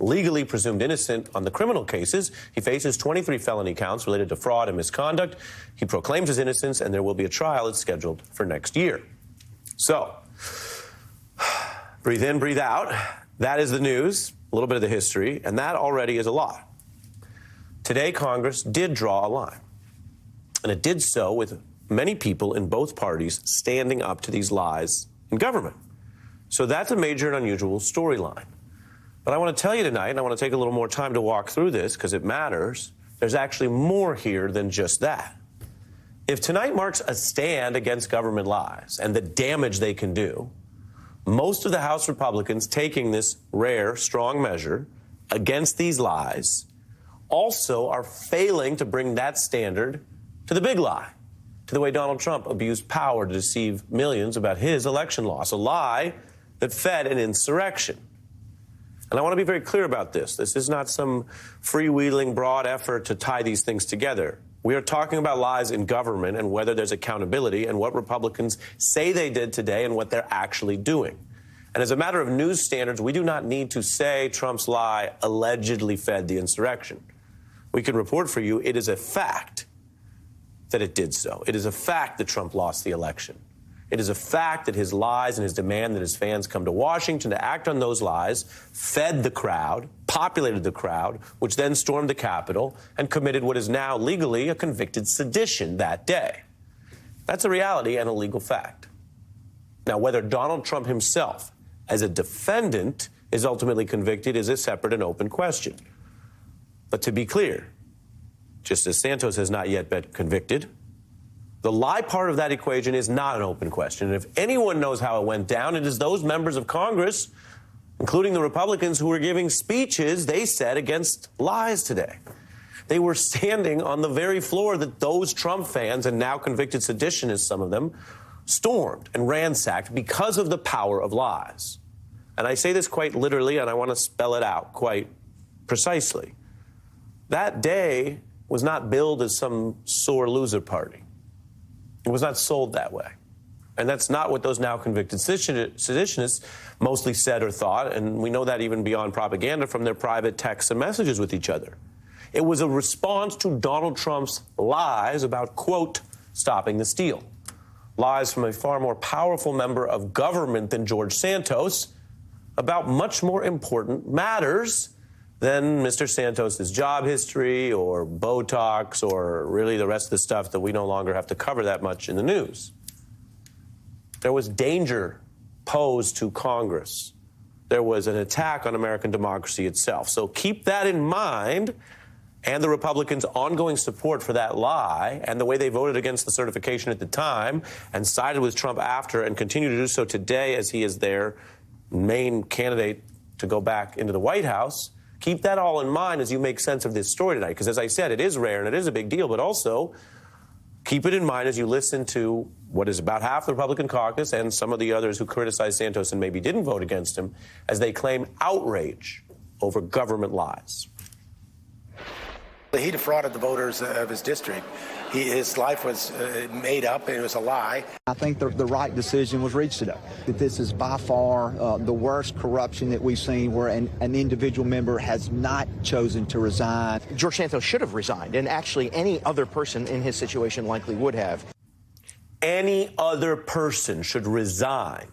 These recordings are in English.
legally presumed innocent on the criminal cases. He faces 23 felony counts related to fraud and misconduct. He proclaims his innocence, and there will be a trial. It's scheduled for next year. So, breathe in, breathe out. That is the news, a little bit of the history, and that already is a lot. Today, Congress did draw a line, and it did so with many people in both parties standing up to these lies in government. So that's a major and unusual storyline. But I want to tell you tonight, and I want to take a little more time to walk through this because it matters, there's actually more here than just that. If tonight marks a stand against government lies and the damage they can do, most of the House Republicans taking this rare, strong measure against these lies also are failing to bring that standard to the big lie, to the way Donald Trump abused power to deceive millions about his election loss, a lie that fed an insurrection. And I want to be very clear about this. This is not some freewheeling, broad effort to tie these things together. We are talking about lies in government and whether there's accountability and what Republicans say they did today and what they're actually doing. And as a matter of news standards, we do not need to say Trump's lie allegedly fed the insurrection. We can report for you it is a fact that it did so. It is a fact that Trump lost the election. It is a fact that his lies and his demand that his fans come to Washington to act on those lies fed the crowd, populated the crowd, which then stormed the Capitol and committed what is now legally a convicted sedition that day. That's a reality and a legal fact. Now, whether Donald Trump himself, as a defendant, is ultimately convicted is a separate and open question. But to be clear, just as Santos has not yet been convicted, the lie part of that equation is not an open question. And if anyone knows how it went down, it is those members of Congress, including the Republicans who were giving speeches, they said, against lies today. They were standing on the very floor that those Trump fans, and now convicted seditionists, some of them, stormed and ransacked because of the power of lies. And I say this quite literally, and I want to spell it out quite precisely. That day was not billed as some sore loser party. It was not sold that way. And that's not what those now convicted seditionists mostly said or thought, and we know that even beyond propaganda from their private texts and messages with each other. It was a response to Donald Trump's lies about, quote, stopping the steal. Lies from a far more powerful member of government than George Santos about much more important matters than Mr. Santos's job history or Botox or really the rest of the stuff that we no longer have to cover that much in the news. There was danger posed to Congress. There was an attack on American democracy itself. So keep that in mind, and the Republicans' ongoing support for that lie and the way they voted against the certification at the time and sided with Trump after and continue to do so today as he is their main candidate to go back into the White House. Keep that all in mind as you make sense of this story tonight, because as I said, it is rare and it is a big deal, but also keep it in mind as you listen to what is about half the Republican caucus and some of the others who criticize Santos and maybe didn't vote against him as they claim outrage over government lies. He defrauded the voters of his district. His life was made up. It was a lie. I think the right decision was reached today. That this is by far the worst corruption that we've seen, where an individual member has not chosen to resign. George Santos should have resigned, and actually any other person in his situation likely would have. Any other person should resign.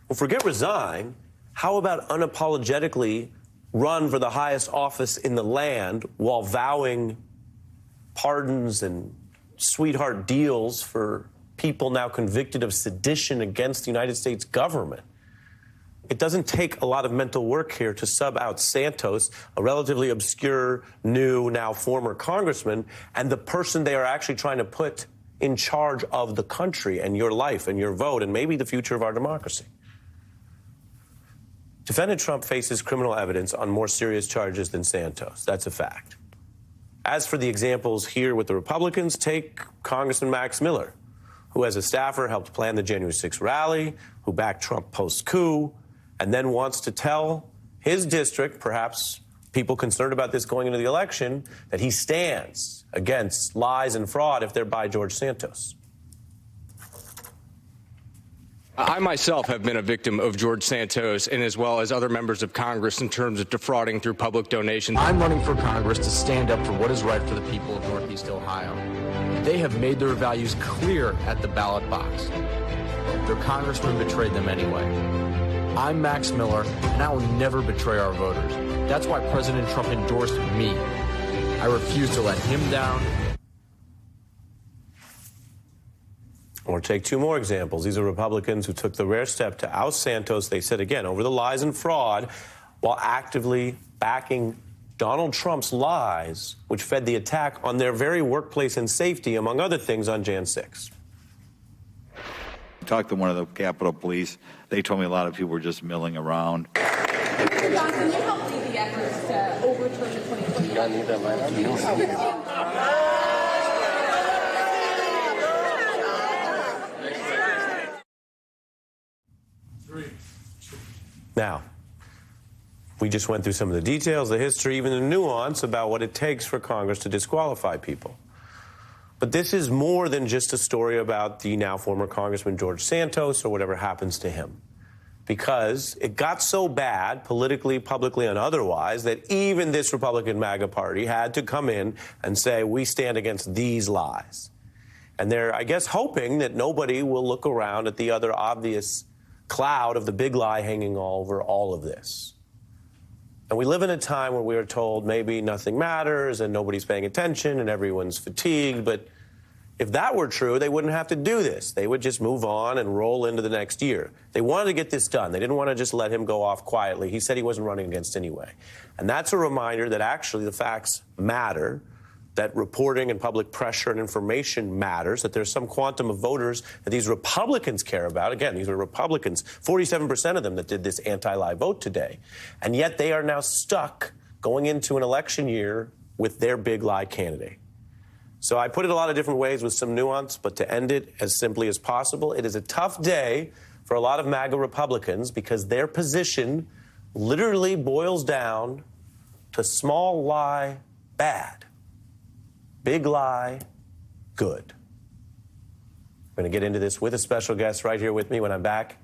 Well, forget resign. How about unapologetically run for the highest office in the land while vowing pardons and sweetheart deals for people now convicted of sedition against the United States government? It doesn't take a lot of mental work here to sub out Santos, a relatively obscure, new, now former congressman, and the person they are actually trying to put in charge of the country and your life and your vote and maybe the future of our democracy. Defendant Trump faces criminal evidence on more serious charges than Santos. That's a fact. As for the examples here with the Republicans, take Congressman Max Miller, who as a staffer helped plan the January 6th rally, who backed Trump post-coup, and then wants to tell his district, perhaps people concerned about this going into the election, that he stands against lies and fraud if they're by George Santos. I myself have been a victim of George Santos and as well as other members of Congress in terms of defrauding through public donations. I'm running for Congress to stand up for what is right for the people of Northeast Ohio. They have made their values clear at the ballot box. Their congressman betrayed them anyway. I'm Max Miller, and I will never betray our voters. That's why President Trump endorsed me. I refuse to let him down. Or take two more examples. These are Republicans who took the rare step to oust Santos, they said again, over the lies and fraud, while actively backing Donald Trump's lies, which fed the attack on their very workplace and safety, among other things, on Jan 6. I talked to one of the Capitol Police. They told me a lot of people were just milling around. Mr. Johnson, you helped lead the efforts to overturn the 2020 Now, we just went through some of the details, the history, even the nuance about what it takes for Congress to disqualify people. But this is more than just a story about the now former Congressman George Santos or whatever happens to him. Because it got so bad, politically, publicly, and otherwise, that even this Republican MAGA party had to come in and say, we stand against these lies. And they're, I guess, hoping that nobody will look around at the other obvious cloud of the big lie hanging all over all of this. And we live in a time where we are told maybe nothing matters and nobody's paying attention and everyone's fatigued. But if that were true, they wouldn't have to do this. They would just move on and roll into the next year. They wanted to get this done. They didn't want to just let him go off quietly. He said he wasn't running against anyway. And that's a reminder that actually the facts matter, that reporting and public pressure and information matters, that there's some quantum of voters that these Republicans care about. Again, these are Republicans, 47% of them that did this anti-lie vote today. And yet they are now stuck going into an election year with their big lie candidate. So I put it a lot of different ways with some nuance, but to end it as simply as possible, it is a tough day for a lot of MAGA Republicans because their position literally boils down to small lie, bad. Big lie, good. We're going to get into this with a special guest right here with me when I'm back